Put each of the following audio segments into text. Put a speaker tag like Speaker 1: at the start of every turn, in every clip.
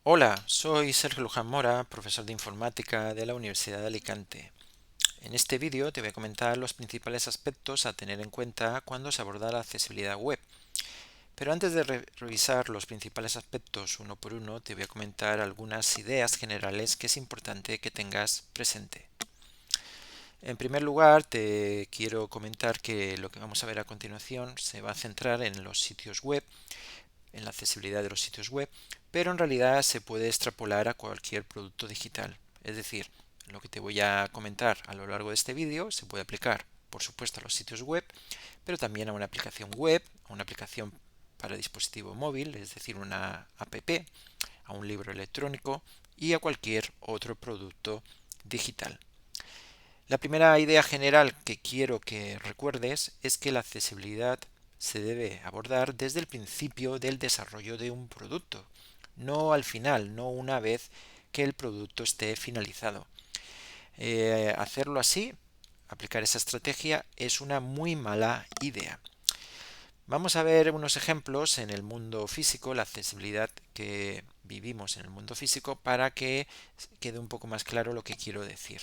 Speaker 1: Hola, soy Sergio Luján Mora, profesor de informática de la Universidad de Alicante. En este vídeo te voy a comentar los principales aspectos a tener en cuenta cuando se aborda la accesibilidad web. Pero antes de revisar los principales aspectos uno por uno, te voy a comentar algunas ideas generales que es importante que tengas presente. En primer lugar, te quiero comentar que lo que vamos a ver a continuación se va a centrar en los sitios web, en la accesibilidad de los sitios web, pero en realidad se puede extrapolar a cualquier producto digital. Es decir, lo que te voy a comentar a lo largo de este vídeo se puede aplicar, por supuesto, a los sitios web, pero también a una aplicación web, a una aplicación para dispositivo móvil, es decir, una app, a un libro electrónico y a cualquier otro producto digital. La primera idea general que quiero que recuerdes es que la accesibilidad se debe abordar desde el principio del desarrollo de un producto, no al final, no una vez que el producto esté finalizado. Hacerlo así, aplicar esa estrategia, es una muy mala idea. Vamos a ver unos ejemplos en el mundo físico, la accesibilidad que vivimos en el mundo físico, para que quede un poco más claro lo que quiero decir.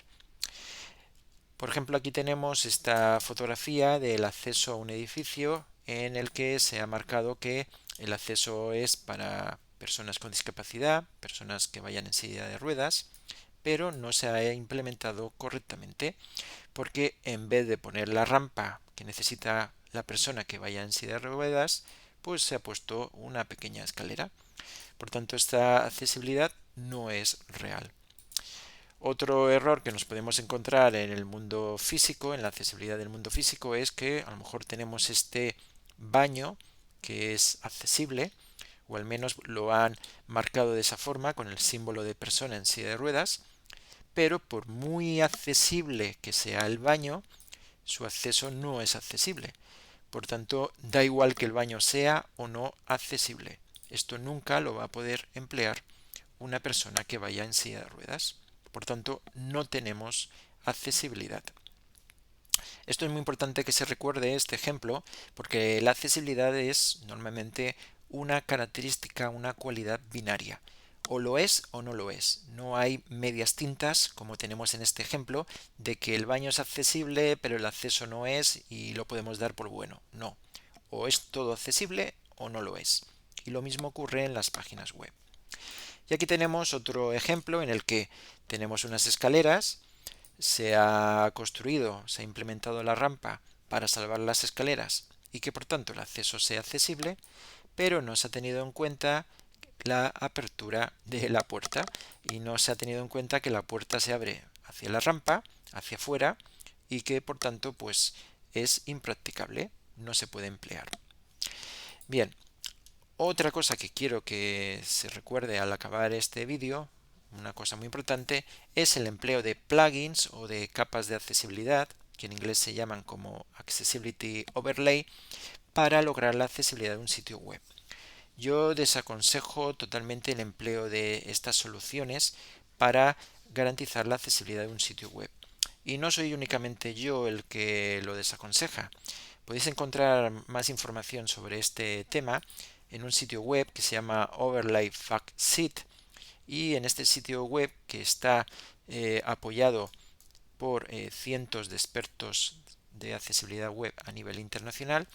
Speaker 1: Por ejemplo, aquí tenemos esta fotografía del acceso a un edificio en el que se ha marcado que el acceso es para personas con discapacidad, personas que vayan en silla de ruedas, pero no se ha implementado correctamente porque en vez de poner la rampa que necesita la persona que vaya en silla de ruedas, pues se ha puesto una pequeña escalera. Por tanto, esta accesibilidad no es real. Otro error que nos podemos encontrar en el mundo físico, en la accesibilidad del mundo físico, es que a lo mejor tenemos este baño que es accesible, o al menos lo han marcado de esa forma con el símbolo de persona en silla de ruedas, pero por muy accesible que sea el baño, su acceso no es accesible. Por tanto, da igual que el baño sea o no accesible. Esto nunca lo va a poder emplear una persona que vaya en silla de ruedas. Por tanto, no tenemos accesibilidad. Esto es muy importante que se recuerde este ejemplo porque la accesibilidad es normalmente una característica, una cualidad binaria. O lo es o no lo es. No hay medias tintas, como tenemos en este ejemplo, de que el baño es accesible pero el acceso no es y lo podemos dar por bueno. No. O es todo accesible o no lo es. Y lo mismo ocurre en las páginas web. Y aquí tenemos otro ejemplo en el que tenemos unas escaleras, se ha construido, se ha implementado la rampa para salvar las escaleras y que por tanto el acceso sea accesible, pero no se ha tenido en cuenta la apertura de la puerta y no se ha tenido en cuenta que la puerta se abre hacia la rampa, hacia afuera y que por tanto pues es impracticable, no se puede emplear. Bien, otra cosa que quiero que se recuerde al acabar este vídeo, una cosa muy importante, es el empleo de plugins o de capas de accesibilidad, que en inglés se llaman como Accessibility Overlay, para lograr la accesibilidad de un sitio web. Yo desaconsejo totalmente el empleo de estas soluciones para garantizar la accesibilidad de un sitio web. Y no soy únicamente yo el que lo desaconseja. Podéis encontrar más información sobre este tema en un sitio web que se llama Overlay Fact Sheet, y en este sitio web que está apoyado por cientos de expertos de accesibilidad web a nivel internacional,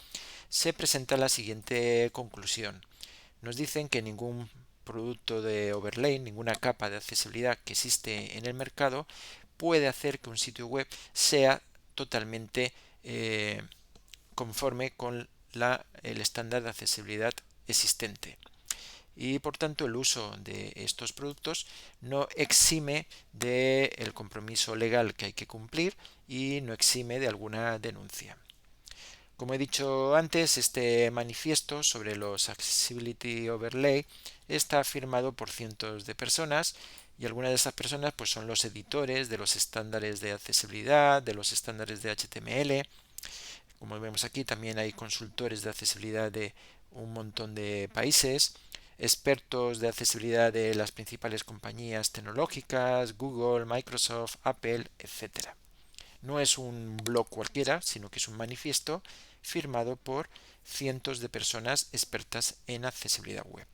Speaker 1: se presenta la siguiente conclusión. Nos dicen que ningún producto de overlay, ninguna capa de accesibilidad que existe en el mercado puede hacer que un sitio web sea totalmente conforme con el estándar de accesibilidad existente. Y por tanto el uso de estos productos no exime del compromiso legal que hay que cumplir y no exime de alguna denuncia. Como he dicho antes, este manifiesto sobre los Accessibility Overlay está firmado por cientos de personas y algunas de esas personas pues, son los editores de los estándares de accesibilidad, de los estándares de HTML. Como vemos aquí, también hay consultores de accesibilidad de un montón de países, expertos de accesibilidad de las principales compañías tecnológicas, Google, Microsoft, Apple, etcétera. No es un blog cualquiera, sino que es un manifiesto firmado por cientos de personas expertas en accesibilidad web.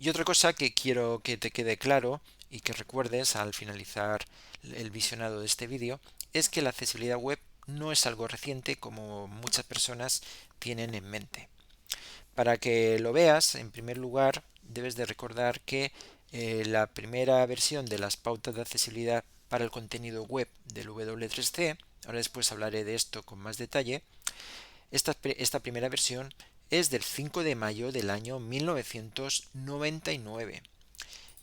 Speaker 1: Y otra cosa que quiero que te quede claro y que recuerdes al finalizar el visionado de este vídeo es que la accesibilidad web no es algo reciente como muchas personas tienen en mente. Para que lo veas, en primer lugar, debes de recordar que la primera versión de las pautas de accesibilidad para el contenido web del W3C, ahora después hablaré de esto con más detalle, esta primera versión es del 5 de mayo del año 1999.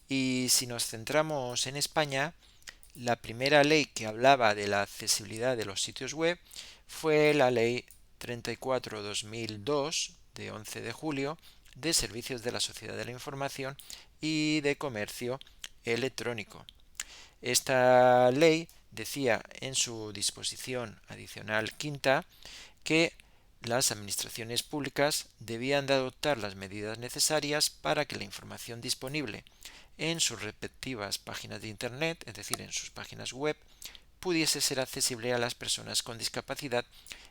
Speaker 1: Y si nos centramos en España, la primera ley que hablaba de la accesibilidad de los sitios web fue la ley 34/2002 de 11 de julio de Servicios de la Sociedad de la Información y de Comercio Electrónico. Esta ley decía en su disposición adicional quinta que las administraciones públicas debían de adoptar las medidas necesarias para que la información disponible en sus respectivas páginas de Internet, es decir, en sus páginas web, pudiese ser accesible a las personas con discapacidad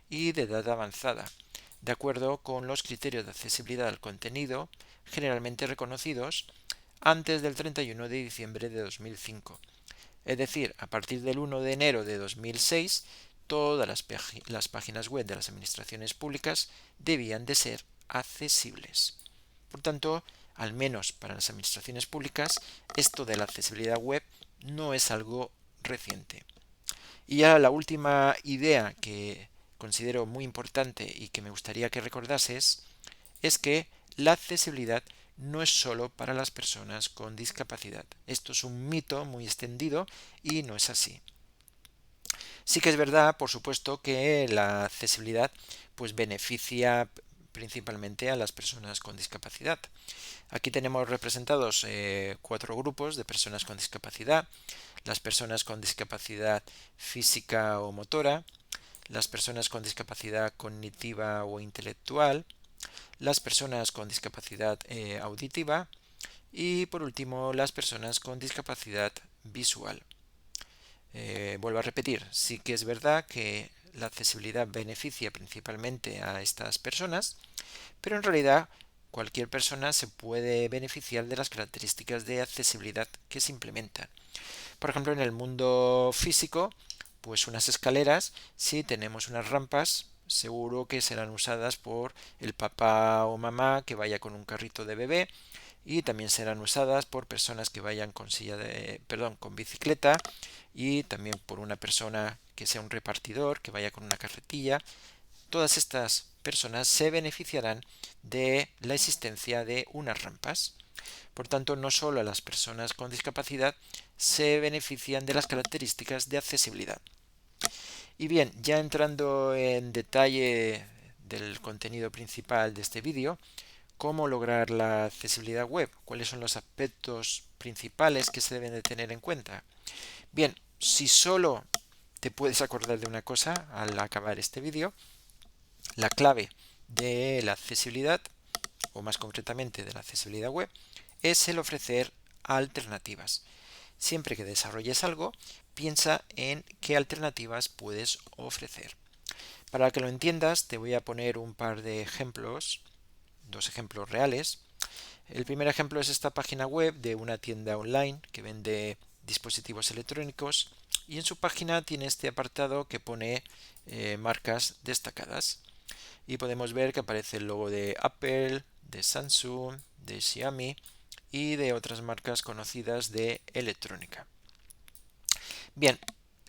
Speaker 1: y de edad avanzada, de acuerdo con los criterios de accesibilidad al contenido generalmente reconocidos antes del 31 de diciembre de 2005. Es decir, a partir del 1 de enero de 2006, todas las páginas web de las administraciones públicas debían de ser accesibles. Por tanto, al menos para las administraciones públicas, esto de la accesibilidad web no es algo reciente. Y ya la última idea que considero muy importante y que me gustaría que recordases es que la accesibilidad no es solo para las personas con discapacidad. Esto es un mito muy extendido y no es así. Sí que es verdad, por supuesto, que la accesibilidad pues beneficia principalmente a las personas con discapacidad. Aquí tenemos representados 4 grupos de personas con discapacidad: las personas con discapacidad física o motora, las personas con discapacidad cognitiva o intelectual, las personas con discapacidad auditiva y por último las personas con discapacidad visual. Vuelvo a repetir, sí que es verdad que la accesibilidad beneficia principalmente a estas personas, pero en realidad cualquier persona se puede beneficiar de las características de accesibilidad que se implementan. Por ejemplo, en el mundo físico, pues unas escaleras, si tenemos unas rampas, seguro que serán usadas por el papá o mamá que vaya con un carrito de bebé, y también serán usadas por personas que vayan con con bicicleta, y también por una persona que sea un repartidor que vaya con una carretilla. Todas estas personas se beneficiarán de la existencia de unas rampas. Por tanto, no solo las personas con discapacidad se benefician de las características de accesibilidad. Y bien, ya entrando en detalle del contenido principal de este vídeo, ¿cómo lograr la accesibilidad web? ¿Cuáles son los aspectos principales que se deben de tener en cuenta? Bien, si solo te puedes acordar de una cosa al acabar este vídeo, la clave de la accesibilidad, o más concretamente de la accesibilidad web, es el ofrecer alternativas. Siempre que desarrolles algo, piensa en qué alternativas puedes ofrecer. Para que lo entiendas, te voy a poner un par de ejemplos, dos ejemplos reales. El primer ejemplo es esta página web de una tienda online que vende dispositivos electrónicos, y en su página tiene este apartado que pone marcas destacadas, y podemos ver que aparece el logo de Apple, de Samsung, de Xiaomi y de otras marcas conocidas de electrónica. Bien,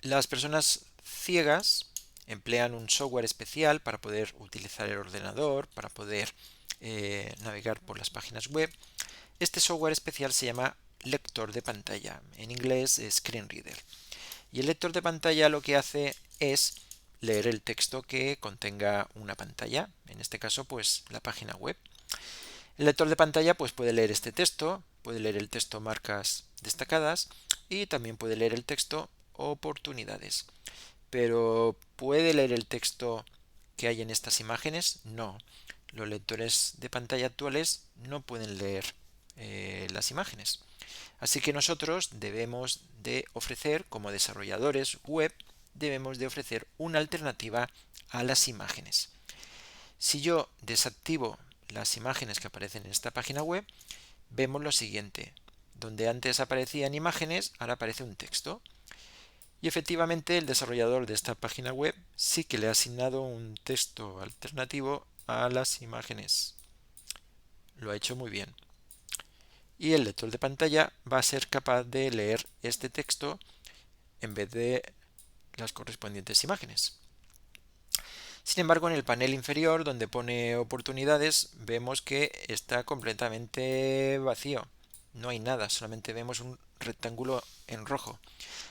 Speaker 1: las personas ciegas emplean un software especial para poder utilizar el ordenador, para poder navegar por las páginas web. Este software especial se llama lector de pantalla, en inglés Screen Reader. Y el lector de pantalla lo que hace es leer el texto que contenga una pantalla, en este caso pues la página web. El lector de pantalla pues puede leer este texto, puede leer el texto marcas destacadas y también puede leer el texto oportunidades. Pero ¿puede leer el texto que hay en estas imágenes? No. Los lectores de pantalla actuales no pueden leer las imágenes. Así que nosotros debemos de ofrecer, como desarrolladores web, debemos de ofrecer una alternativa a las imágenes. Si yo desactivo las imágenes que aparecen en esta página web, vemos lo siguiente. Donde antes aparecían imágenes, ahora aparece un texto. Y efectivamente el desarrollador de esta página web sí que le ha asignado un texto alternativo a las imágenes. Lo ha hecho muy bien. Y el lector de pantalla va a ser capaz de leer este texto en vez de las correspondientes imágenes. Sin embargo, en el panel inferior, donde pone oportunidades, vemos que está completamente vacío. No hay nada, solamente vemos un rectángulo en rojo.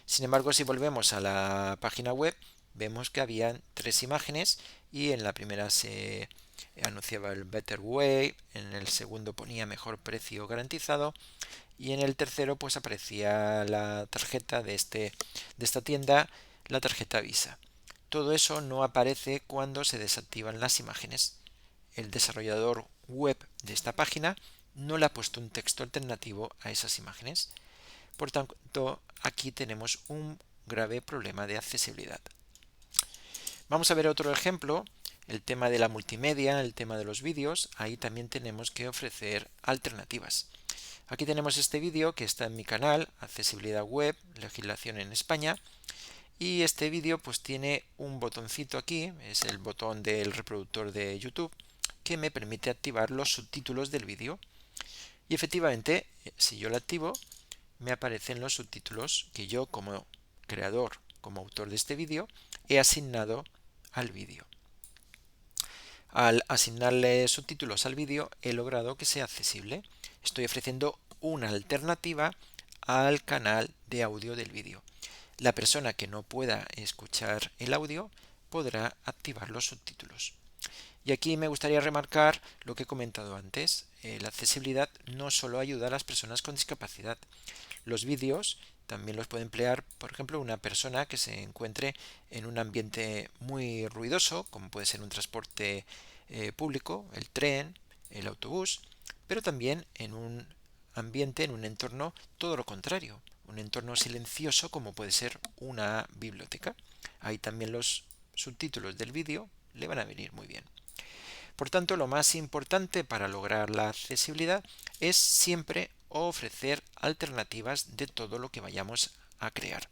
Speaker 1: Sin embargo, si volvemos a la página web, vemos que habían 3 imágenes y en la primera se anunciaba el Better Way, en el segundo ponía mejor precio garantizado y en el tercero pues aparecía la tarjeta de esta tienda, la tarjeta Visa. Todo eso no aparece cuando se desactivan las imágenes. El desarrollador web de esta página no le ha puesto un texto alternativo a esas imágenes. Por tanto, aquí tenemos un grave problema de accesibilidad. Vamos a ver otro ejemplo, el tema de la multimedia, el tema de los vídeos. Ahí también tenemos que ofrecer alternativas. Aquí tenemos este vídeo que está en mi canal, Accesibilidad Web, Legislación en España. Y este vídeo pues tiene un botoncito aquí, es el botón del reproductor de YouTube, que me permite activar los subtítulos del vídeo. Y efectivamente, si yo lo activo, me aparecen los subtítulos que yo como creador, como autor de este vídeo, he asignado al vídeo. Al asignarle subtítulos al vídeo he logrado que sea accesible. Estoy ofreciendo una alternativa al canal de audio del vídeo. La persona que no pueda escuchar el audio podrá activar los subtítulos. Y aquí me gustaría remarcar lo que he comentado antes. La accesibilidad no solo ayuda a las personas con discapacidad. Los vídeos también los puede emplear, por ejemplo, una persona que se encuentre en un ambiente muy ruidoso, como puede ser un transporte público, el tren, el autobús, pero también en un ambiente, en un entorno todo lo contrario, un entorno silencioso como puede ser una biblioteca. Ahí también los subtítulos del vídeo le van a venir muy bien. Por tanto, lo más importante para lograr la accesibilidad es siempre ofrecer alternativas de todo lo que vayamos a crear.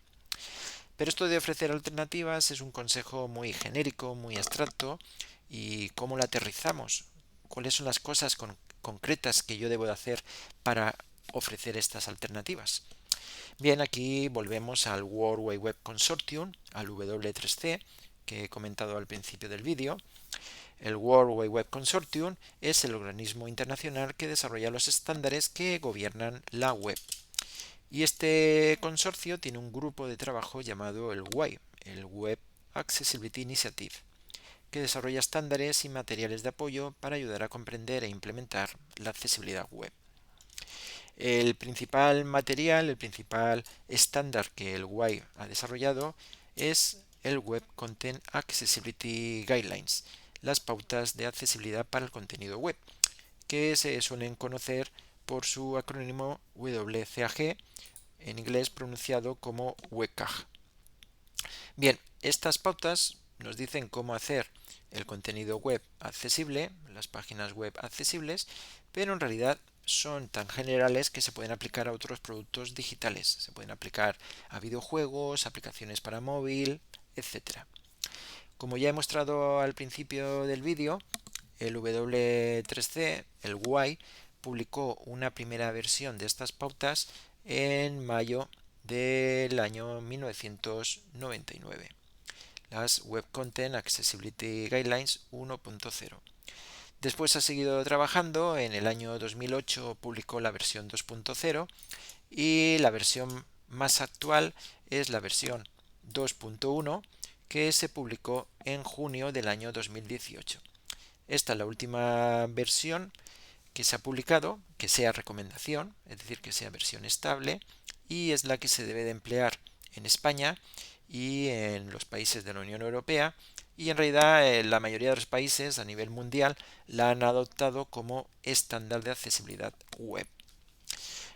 Speaker 1: Pero esto de ofrecer alternativas es un consejo muy genérico, muy abstracto. ¿Y cómo lo aterrizamos? ¿Cuáles son las cosas concretas que yo debo de hacer para ofrecer estas alternativas? Bien, aquí volvemos al World Wide Web Consortium, al W3C, que he comentado al principio del vídeo. El World Wide Web Consortium es el organismo internacional que desarrolla los estándares que gobiernan la web. Y este consorcio tiene un grupo de trabajo llamado el WAI, el Web Accessibility Initiative, que desarrolla estándares y materiales de apoyo para ayudar a comprender e implementar la accesibilidad web. El principal material, el principal estándar que el WAI ha desarrollado es el Web Content Accessibility Guidelines, las pautas de accesibilidad para el contenido web, que se suelen conocer por su acrónimo WCAG, en inglés pronunciado como WCAG. Bien, estas pautas nos dicen cómo hacer el contenido web accesible, las páginas web accesibles, pero en realidad son tan generales que se pueden aplicar a otros productos digitales. Se pueden aplicar a videojuegos, aplicaciones para móvil, etc. Como ya he mostrado al principio del vídeo, el W3C, el WAI, publicó una primera versión de estas pautas en mayo del año 1999, las Web Content Accessibility Guidelines 1.0. Después ha seguido trabajando, en el año 2008 publicó la versión 2.0 y la versión más actual es la versión 2.1 que se publicó en junio del año 2018. Esta es la última versión que se ha publicado, que sea recomendación, es decir, que sea versión estable, y es la que se debe de emplear en España y en los países de la Unión Europea, y en realidad la mayoría de los países a nivel mundial la han adoptado como estándar de accesibilidad web.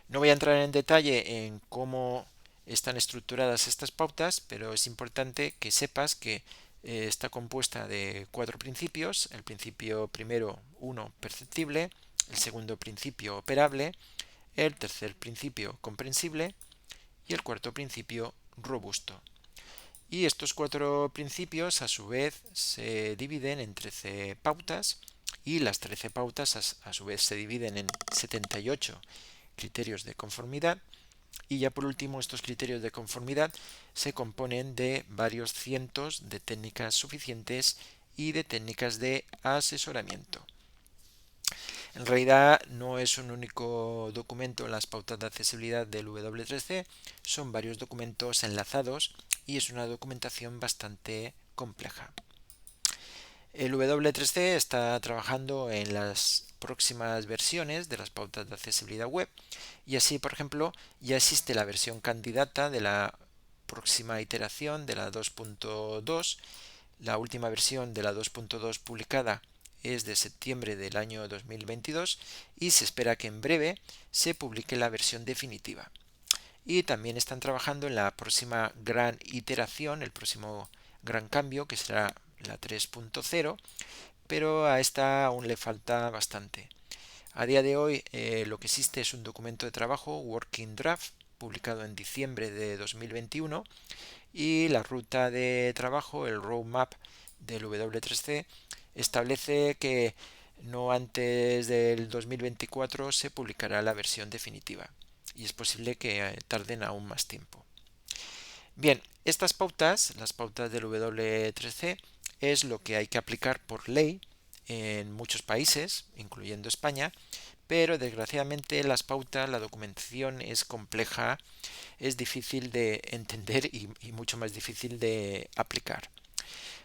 Speaker 1: No voy a entrar en detalle en cómo están estructuradas estas pautas, pero es importante que sepas que está compuesta de 4 principios. El principio primero, 1, perceptible. El segundo principio, operable. el tercer principio comprensible y el cuarto principio robusto. Y estos 4 principios a su vez se dividen en 13 pautas y las 13 pautas a su vez se dividen en 78 criterios de conformidad. Y ya por último, estos criterios de conformidad se componen de varios cientos de técnicas suficientes y de técnicas de asesoramiento. En realidad no es un único documento las pautas de accesibilidad del W3C, son varios documentos enlazados y es una documentación bastante compleja. El W3C está trabajando en las próximas versiones de las pautas de accesibilidad web y así, por ejemplo, ya existe la versión candidata de la próxima iteración de la 2.2. La última versión de la 2.2 publicada es de septiembre del año 2022 y se espera que en breve se publique la versión definitiva. Y también están trabajando en la próxima gran iteración, el próximo gran cambio, que será la 3.0, pero a esta aún le falta bastante. A día de hoy lo que existe es un documento de trabajo, Working Draft, publicado en diciembre de 2021, y la ruta de trabajo, el roadmap del W3C, establece que no antes del 2024 se publicará la versión definitiva y es posible que tarden aún más tiempo. Bien, estas pautas, las pautas del W3C, es lo que hay que aplicar por ley en muchos países, incluyendo España, pero desgraciadamente las pautas, la documentación es compleja, es difícil de entender y mucho más difícil de aplicar.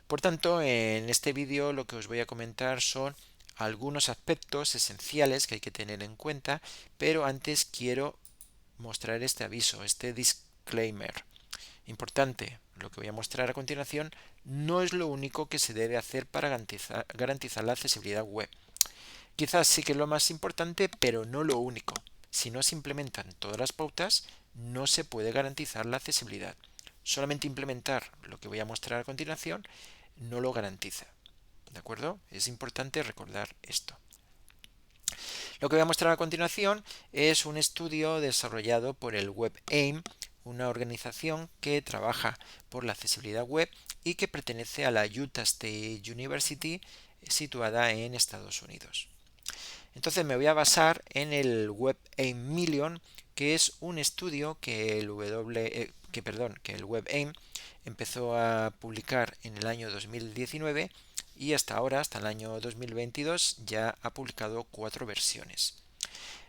Speaker 1: Por tanto, en este vídeo lo que os voy a comentar son algunos aspectos esenciales que hay que tener en cuenta, pero antes quiero mostrar este aviso, este disclaimer. Importante, lo que voy a mostrar a continuación no es lo único que se debe hacer para garantizar la accesibilidad web. Quizás sí que es lo más importante, pero no lo único. Si no se implementan todas las pautas, no se puede garantizar la accesibilidad. Solamente implementar lo que voy a mostrar a continuación no lo garantiza. ¿De acuerdo? Es importante recordar esto. Lo que voy a mostrar a continuación es un estudio desarrollado por el WebAIM, una organización que trabaja por la accesibilidad web y que pertenece a la Utah State University, situada en Estados Unidos. Entonces me voy a basar en el WebAIM Million, que es un estudio que el WebAIM empezó a publicar en el año 2019 y hasta ahora, hasta el año 2022, ya ha publicado 4 versiones.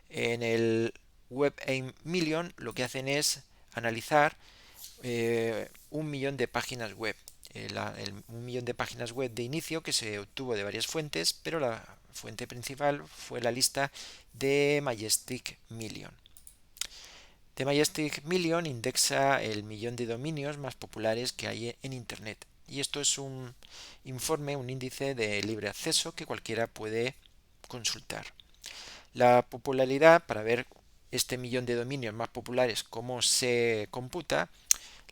Speaker 1: En el WebAIM Million lo que hacen es analizar 1.000.000 de páginas web. 1.000.000 de páginas web de inicio que se obtuvo de varias fuentes, pero la fuente principal fue la lista de Majestic Million. The Majestic Million indexa el millón de dominios más populares que hay en Internet. Y esto es un informe, un índice de libre acceso que cualquiera puede consultar. La popularidad, para ver este millón de dominios más populares, cómo se computa,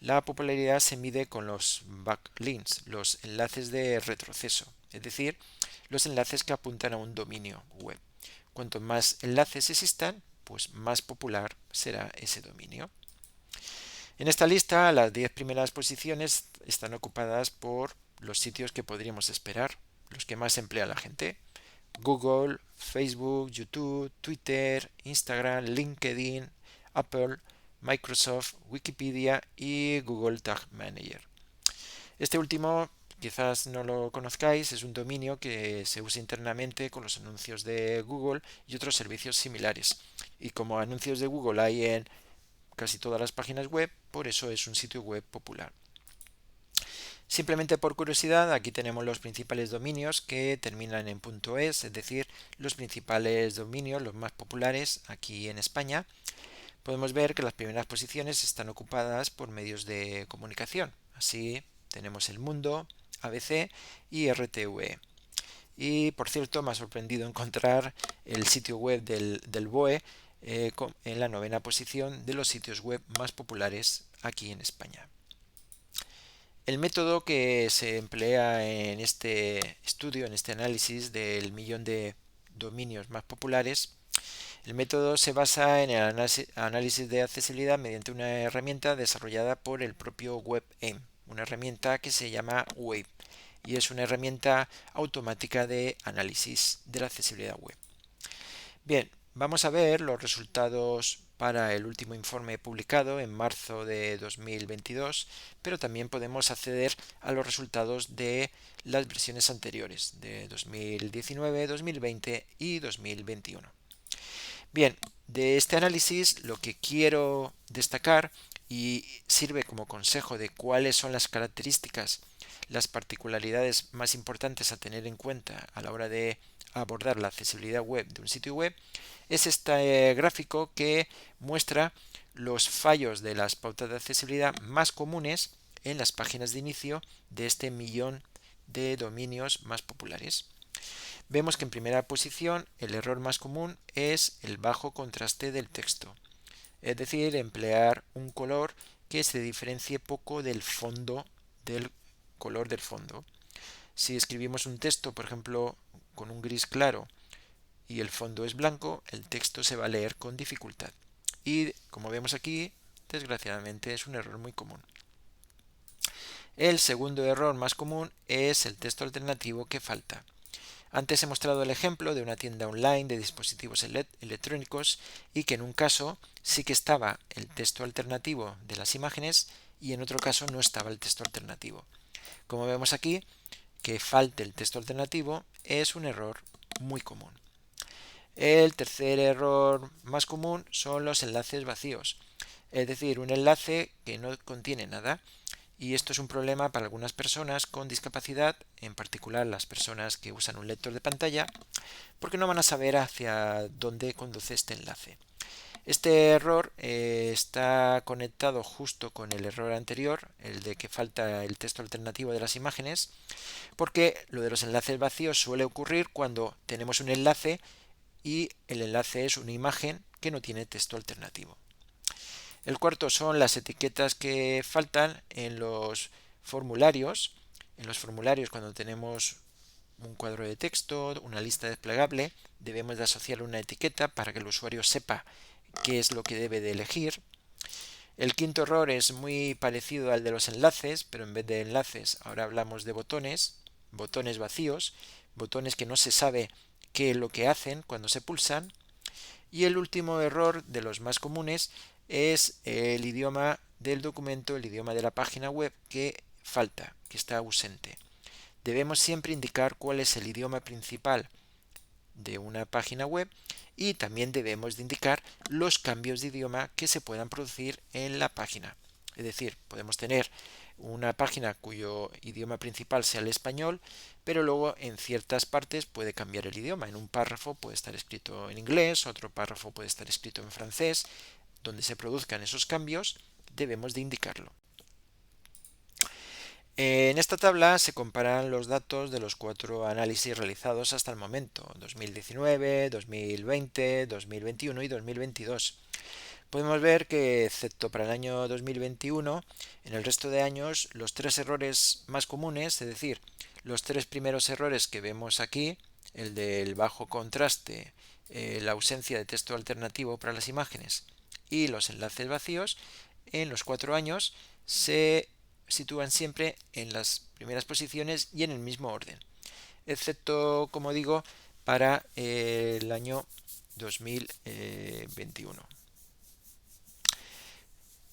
Speaker 1: la popularidad se mide con los backlinks, los enlaces de retroceso, es decir, los enlaces que apuntan a un dominio web. Cuanto más enlaces existan, pues más popular será ese dominio. En esta lista, las 10 primeras posiciones están ocupadas por los sitios que podríamos esperar, los que más emplea la gente. Google, Facebook, YouTube, Twitter, Instagram, LinkedIn, Apple, Microsoft, Wikipedia y Google Tag Manager. Este último quizás no lo conozcáis, es un dominio que se usa internamente con los anuncios de Google y otros servicios similares. Y como anuncios de Google hay en casi todas las páginas web, por eso es un sitio web popular. Simplemente por curiosidad, aquí tenemos los principales dominios que terminan en .es, es decir, los principales dominios, los más populares aquí en España. Podemos ver que las primeras posiciones están ocupadas por medios de comunicación. Así tenemos El Mundo, ABC y RTV. Y por cierto, me ha sorprendido encontrar el sitio web del BOE en la 9ª posición de los sitios web más populares aquí en España. El método que se emplea en este estudio, en este análisis del millón de dominios más populares, El método se basa en el análisis de accesibilidad mediante una herramienta desarrollada por el propio WebAIM, una herramienta que se llama Wave y es una herramienta automática de análisis de la accesibilidad web. Bien, vamos a ver los resultados para el último informe publicado en marzo de 2022, pero también podemos acceder a los resultados de las versiones anteriores de 2019, 2020 y 2021. Bien, de este análisis lo que quiero destacar y sirve como consejo de cuáles son las características, las particularidades más importantes a tener en cuenta a la hora de abordar la accesibilidad web de un sitio web, es este gráfico que muestra los fallos de las pautas de accesibilidad más comunes en las páginas de inicio de este millón de dominios más populares. Vemos que en primera posición el error más común es el bajo contraste del texto, es decir, emplear un color que se diferencie poco del fondo, del color del fondo. Si escribimos un texto, por ejemplo, con un gris claro y el fondo es blanco, el texto se va a leer con dificultad. Y como vemos aquí, desgraciadamente es un error muy común. El segundo error más común es el texto alternativo que falta. Antes he mostrado el ejemplo de una tienda online de dispositivos electrónicos y que en un caso sí que estaba el texto alternativo de las imágenes y en otro caso no estaba el texto alternativo. Como vemos aquí, que falte el texto alternativo es un error muy común. El tercer error más común son los enlaces vacíos, es decir, un enlace que no contiene nada. Y esto es un problema para algunas personas con discapacidad, en particular las personas que usan un lector de pantalla, porque no van a saber hacia dónde conduce este enlace. Este error está conectado justo con el error anterior, el de que falta el texto alternativo de las imágenes, porque lo de los enlaces vacíos suele ocurrir cuando tenemos un enlace y el enlace es una imagen que no tiene texto alternativo. El cuarto son las etiquetas que faltan en los formularios. En los formularios, cuando tenemos un cuadro de texto, una lista desplegable, debemos de asociar una etiqueta para que el usuario sepa qué es lo que debe de elegir. El quinto error es muy parecido al de los enlaces, pero en vez de enlaces ahora hablamos de botones, botones vacíos, botones que no se sabe qué es lo que hacen cuando se pulsan. Y el último error de los más comunes es el idioma del documento, el idioma de la página web que falta, que está ausente. Debemos siempre indicar cuál es el idioma principal de una página web y también debemos de indicar los cambios de idioma que se puedan producir en la página. Es decir, podemos tener una página cuyo idioma principal sea el español, pero luego en ciertas partes puede cambiar el idioma. En un párrafo puede estar escrito en inglés, otro párrafo puede estar escrito en francés. Donde se produzcan esos cambios, debemos de indicarlo. En esta tabla se comparan los datos de los 4 análisis realizados hasta el momento, 2019, 2020, 2021 y 2022. Podemos ver que, excepto para el año 2021, en el resto de años los 3 errores más comunes, es decir, los 3 primeros errores que vemos aquí, el del bajo contraste, la ausencia de texto alternativo para las imágenes y los enlaces vacíos, en los 4 años se sitúan siempre en las primeras posiciones y en el mismo orden, excepto, como digo, para el año 2021.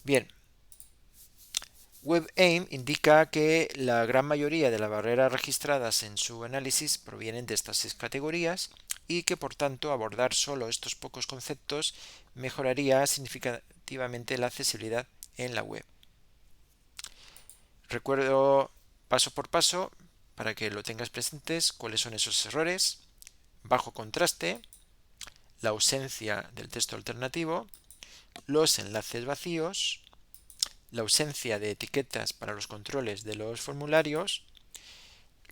Speaker 1: Bien, WebAIM indica que la gran mayoría de las barreras registradas en su análisis provienen de estas 6 categorías y que por tanto abordar solo estos pocos conceptos mejoraría significativamente la accesibilidad en la web. Recuerdo paso por paso para que lo tengas presentes cuáles son esos errores: bajo contraste, la ausencia del texto alternativo, los enlaces vacíos, la ausencia de etiquetas para los controles de los formularios,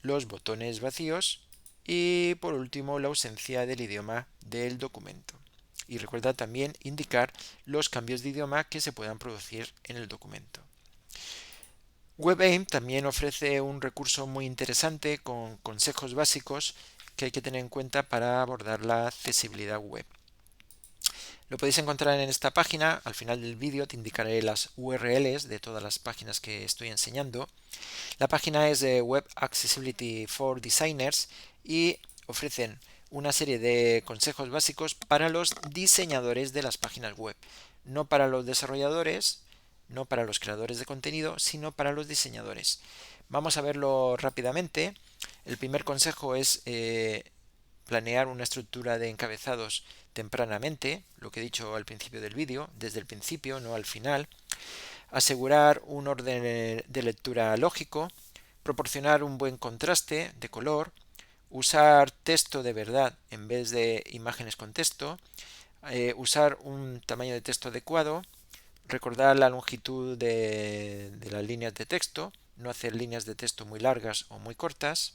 Speaker 1: los botones vacíos y por último la ausencia del idioma del documento. Y recuerda también indicar los cambios de idioma que se puedan producir en el documento. WebAIM también ofrece un recurso muy interesante con consejos básicos que hay que tener en cuenta para abordar la accesibilidad web. Lo podéis encontrar en esta página. Al final del vídeo te indicaré las URLs de todas las páginas que estoy enseñando. La página es de Web Accessibility for Designers y ofrecen una serie de consejos básicos para los diseñadores de las páginas web, no para los desarrolladores, no para los creadores de contenido, sino para los diseñadores. Vamos a verlo rápidamente. El primer consejo es planear una estructura de encabezados tempranamente, lo que he dicho al principio del vídeo, desde el principio, no al final. Asegurar un orden de lectura lógico, proporcionar un buen contraste de color, usar texto de verdad en vez de imágenes con texto, usar un tamaño de texto adecuado, recordar la longitud de las líneas de texto, no hacer líneas de texto muy largas o muy cortas,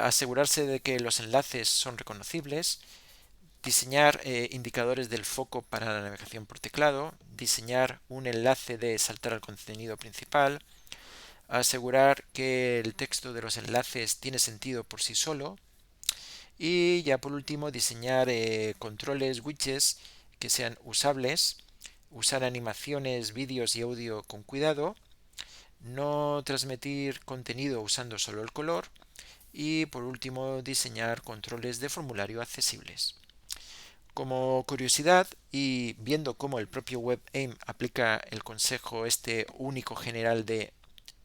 Speaker 1: asegurarse de que los enlaces son reconocibles, diseñar indicadores del foco para la navegación por teclado, diseñar un enlace de saltar al contenido principal, asegurar que el texto de los enlaces tiene sentido por sí solo y ya por último diseñar controles widgets que sean usables, usar animaciones, vídeos y audio con cuidado, no transmitir contenido usando solo el color y por último diseñar controles de formulario accesibles. Como curiosidad y viendo cómo el propio WebAIM aplica el consejo este único general de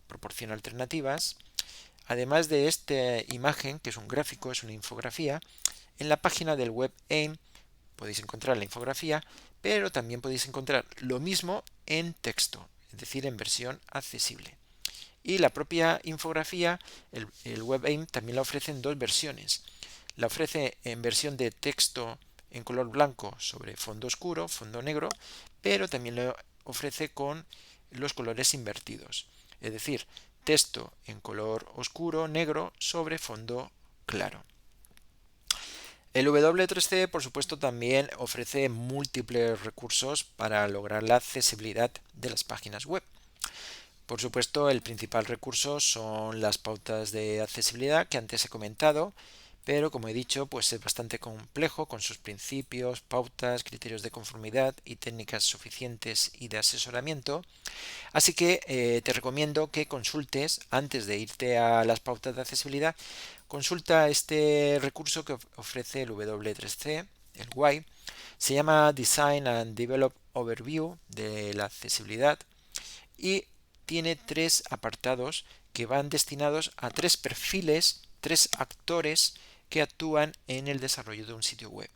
Speaker 1: proporciona alternativas, además de esta imagen, que es un gráfico, es una infografía, en la página del WebAIM podéis encontrar la infografía, pero también podéis encontrar lo mismo en texto, es decir, en versión accesible. Y la propia infografía, el WebAIM también la ofrece en dos versiones. La ofrece en versión de texto en color blanco sobre fondo oscuro, fondo negro, pero también lo ofrece con los colores invertidos. Es decir, texto en color oscuro, negro, sobre fondo claro. El W3C, por supuesto, también ofrece múltiples recursos para lograr la accesibilidad de las páginas web. Por supuesto, el principal recurso son las pautas de accesibilidad que antes he comentado, pero como he dicho, pues es bastante complejo con sus principios, pautas, criterios de conformidad y técnicas suficientes y de asesoramiento. Así que te recomiendo que consultes, antes de irte a las pautas de accesibilidad, consulta este recurso que ofrece el W3C, el WAI. Se llama Design and Develop Overview de la accesibilidad y tiene tres apartados que van destinados a tres perfiles, tres actores que actúan en el desarrollo de un sitio web.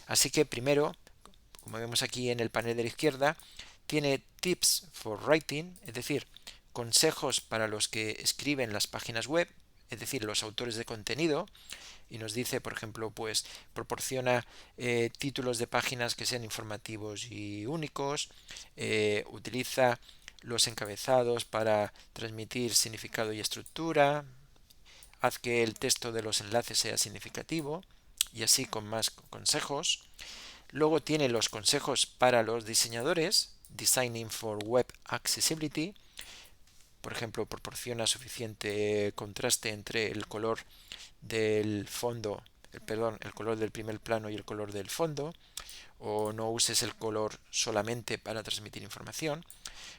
Speaker 1: Así que primero, como vemos aquí en el panel de la izquierda, tiene Tips for Writing, es decir, consejos para los que escriben las páginas web, es decir, los autores de contenido, y nos dice, por ejemplo, pues proporciona títulos de páginas que sean informativos y únicos, utiliza los encabezados para transmitir significado y estructura, haz que el texto de los enlaces sea significativo y así con más consejos. Luego tiene los consejos para los diseñadores, Designing for Web Accessibility. Por ejemplo, proporciona suficiente contraste entre el color del fondo, el color del primer plano y el color del fondo, o no uses el color solamente para transmitir información.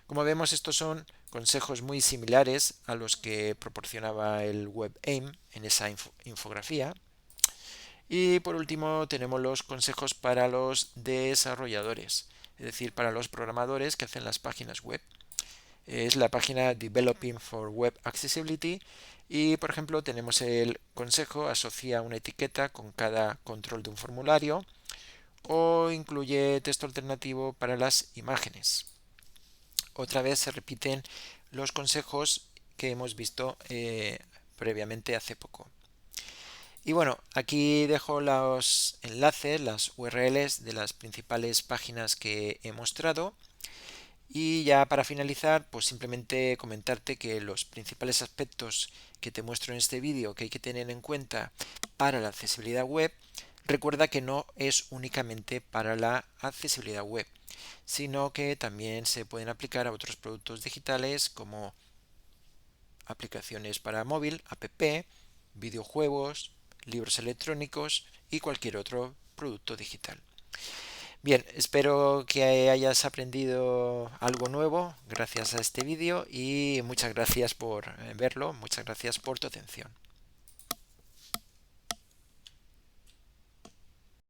Speaker 1: Como vemos, estos son consejos muy similares a los que proporcionaba el WebAIM en esa infografía. Y por último tenemos los consejos para los desarrolladores, es decir, para los programadores que hacen las páginas web. Es la página Developing for Web Accessibility y por ejemplo tenemos el consejo asocia una etiqueta con cada control de un formulario o incluye texto alternativo para las imágenes. Otra vez se repiten los consejos que hemos visto previamente hace poco. Y bueno, aquí dejo los enlaces, las URLs de las principales páginas que he mostrado. Y ya para finalizar, pues simplemente comentarte que los principales aspectos que te muestro en este vídeo que hay que tener en cuenta para la accesibilidad web, recuerda que no es únicamente para la accesibilidad web, sino que también se pueden aplicar a otros productos digitales como aplicaciones para móvil, app, videojuegos, libros electrónicos y cualquier otro producto digital. Bien, espero que hayas aprendido algo nuevo gracias a este vídeo y muchas gracias por verlo, muchas gracias por tu atención.